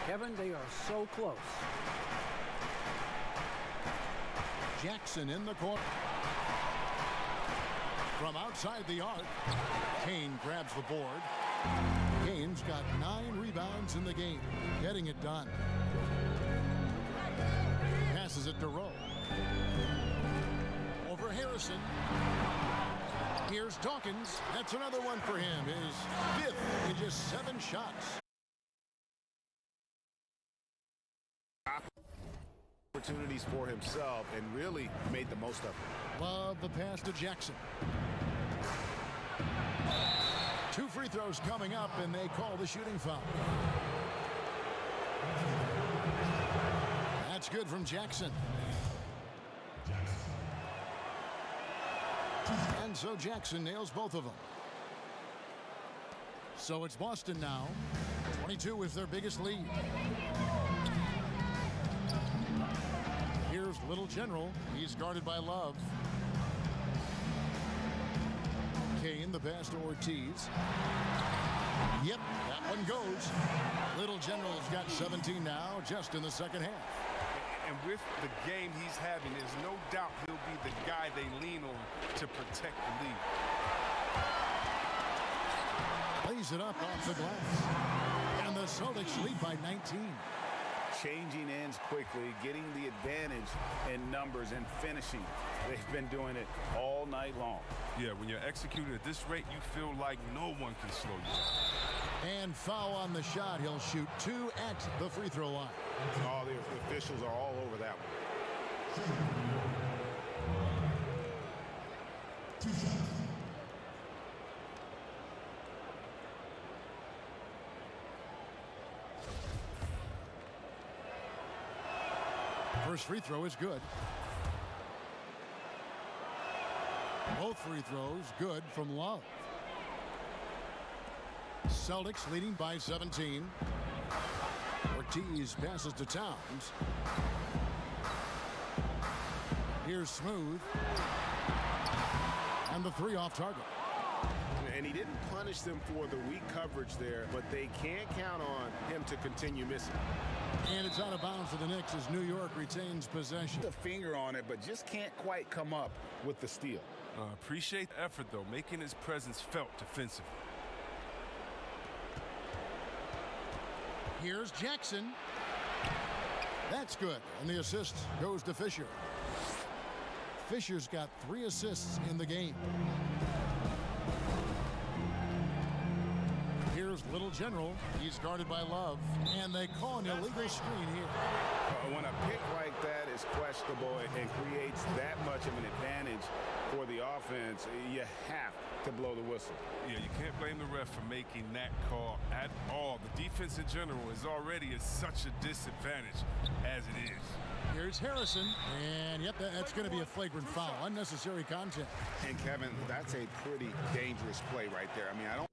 Kevin, they are so close. Jackson in the corner. From outside the arc, Kane grabs the board. Kane's got 9 rebounds in the game, getting it done. Passes it to Rowe. Over Harrison. Here's Dawkins. That's another one for him. His 5th in just 7 shots. Opportunities for himself and really made the most of it. Love the pass to Jackson. 2 free throws coming up, and they call the shooting foul. That's good from Jackson. And so Jackson nails both of them. So it's Boston now. 22 is their biggest lead. Here's Little General. He's guarded by Love. Kane, the pass to Ortiz. Yep, that one goes. Little General's got 17 now, just in the second half. And with the game he's having, there's no doubt he'll be the guy they lean on to protect the lead. Plays it up off the glass. And the Celtics lead by 19. Changing ends quickly, getting the advantage in numbers and finishing. They've been doing it all night long. Yeah, when you're executing at this rate, you feel like no one can slow you down. And foul on the shot. He'll shoot 2 at the free throw line. All the officials are all over that one. First free throw is good. Both free throws good from Love. Celtics leading by 17. Ortiz passes to Towns. Here's Smooth. And the 3 off target. And he didn't punish them for the weak coverage there, but they can't count on him to continue missing. And it's out of bounds for the Knicks as New York retains possession. The finger on it, but just can't quite come up with the steal. Appreciate the effort, though, making his presence felt defensively. Here's Jackson. That's good. And the assist goes to Fisher. Fisher's got 3 assists in the game. Here's Little General. He's guarded by Love. And they call an illegal screen here. When a pick like that is questionable and creates that much of an advantage for the offense, you have to blow the whistle. Yeah, you can't blame the ref for making that call at all. The defense in general is already at such a disadvantage as it is. Here's Harrison. And, yep, that's going to be a flagrant foul. Unnecessary contact. And, Kevin, that's a pretty dangerous play right there. I mean, I don't.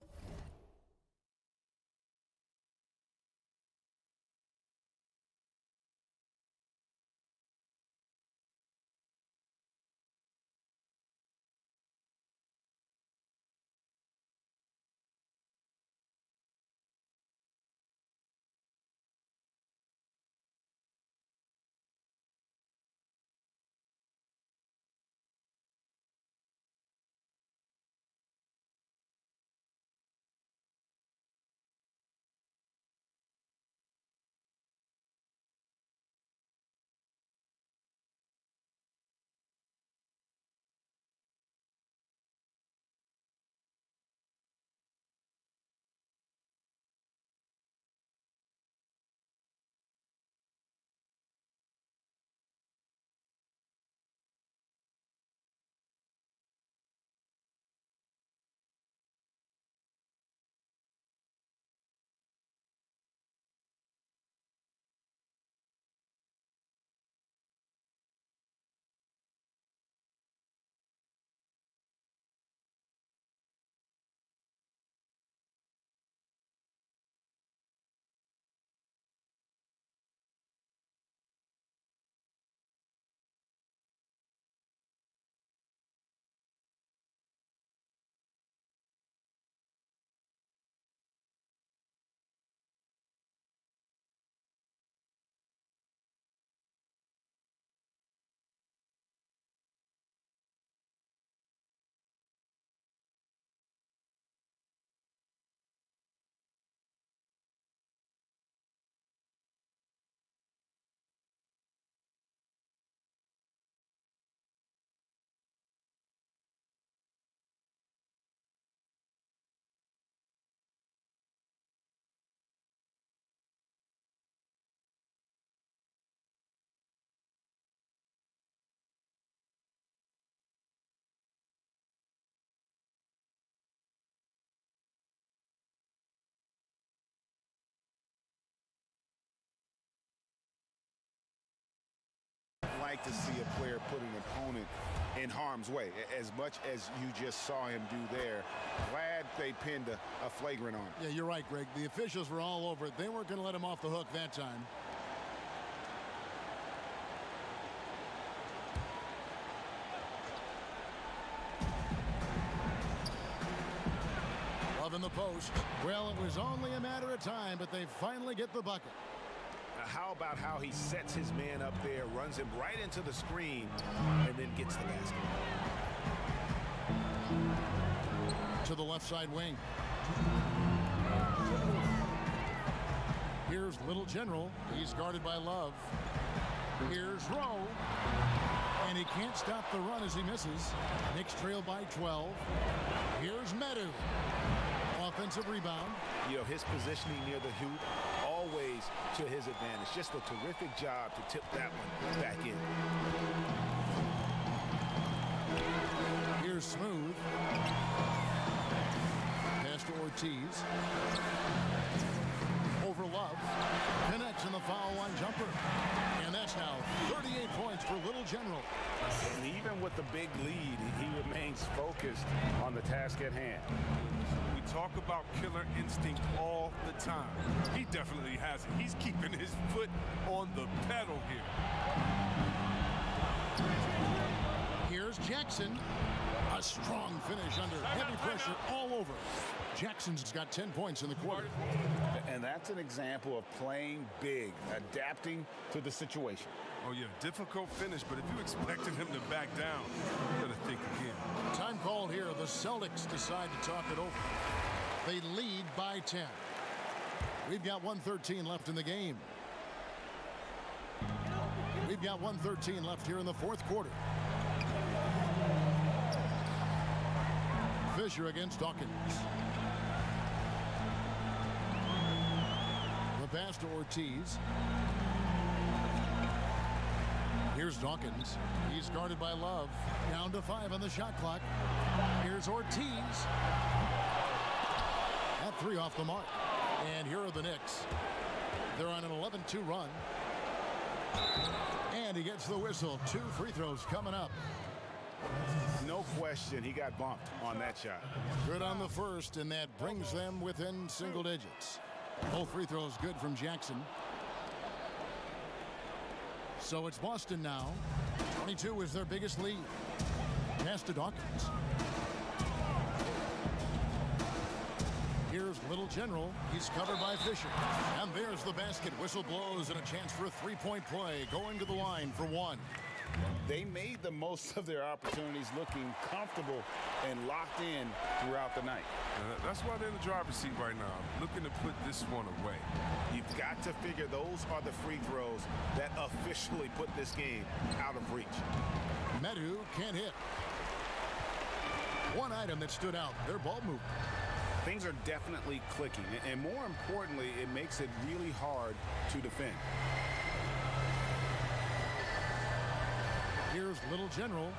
Like to see a player put an opponent in harm's way, as much as you just saw him do there. Glad they pinned a flagrant on him. Yeah, you're right, Greg. The officials were all over it. They weren't going to let him off the hook that time. Love in the post. Well, it was only a matter of time, but they finally get the bucket. How about how he sets his man up there, runs him right into the screen, and then gets the basket. To the left side wing. Here's Little General. He's guarded by Love. Here's Rowe. And he can't stop the run as he misses. Knicks trail by 12. Here's Medu. Offensive rebound. You know, his positioning near the hoop, always to his advantage. Just a terrific job to tip that one back in. Here's Smooth. Pass to Ortiz. Over Love. Connects in the foul line jumper. And that's now 38 points for Little General. And even with the big lead, he remains focused on the task at hand. We talk about killer instinct all the time. He definitely has it. He's keeping his foot on the pedal here. Here's Jackson. A strong finish under heavy pressure all over. Jackson's got 10 points in the quarter. And that's an example of playing big, adapting to the situation. Oh, yeah, difficult finish, but if you expected him to back down, you gotta think again. Time called here. The Celtics decide to talk it over. They lead by 10. We've got 1:13 left in the game. We've got 1:13 left here in the fourth quarter. Fisher against Dawkins. The pass to Ortiz. Here's Dawkins. He's guarded by Love. Down to 5 on the shot clock. Here's Ortiz. That 3 off the mark. And here are the Knicks. They're on an 11-2 run. And he gets the whistle. 2 free throws coming up. No question, he got bumped on that shot. Good on the first, and that brings them within single digits. Both free throws good from Jackson. So it's Boston now. 22 is their biggest lead. Pass to Dawkins. Here's Little General. He's covered by Fisher. And there's the basket. Whistle blows and a chance for a three-point play. Going to the line for 1. They made the most of their opportunities, looking comfortable and locked in throughout the night. That's why they're in the driver's seat right now, looking to put this one away. You've got to figure those are the free throws that officially put this game out of reach. Medu can't hit. One item that stood out, their ball movement. Things are definitely clicking, and more importantly, it makes it really hard to defend. Here's Little General.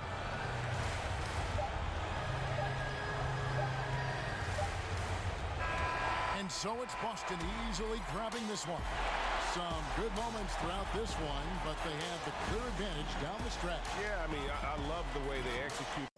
And so it's Boston easily grabbing this one. Some good moments throughout this one, but they have the clear advantage down the stretch. Yeah, I mean, I love the way they execute.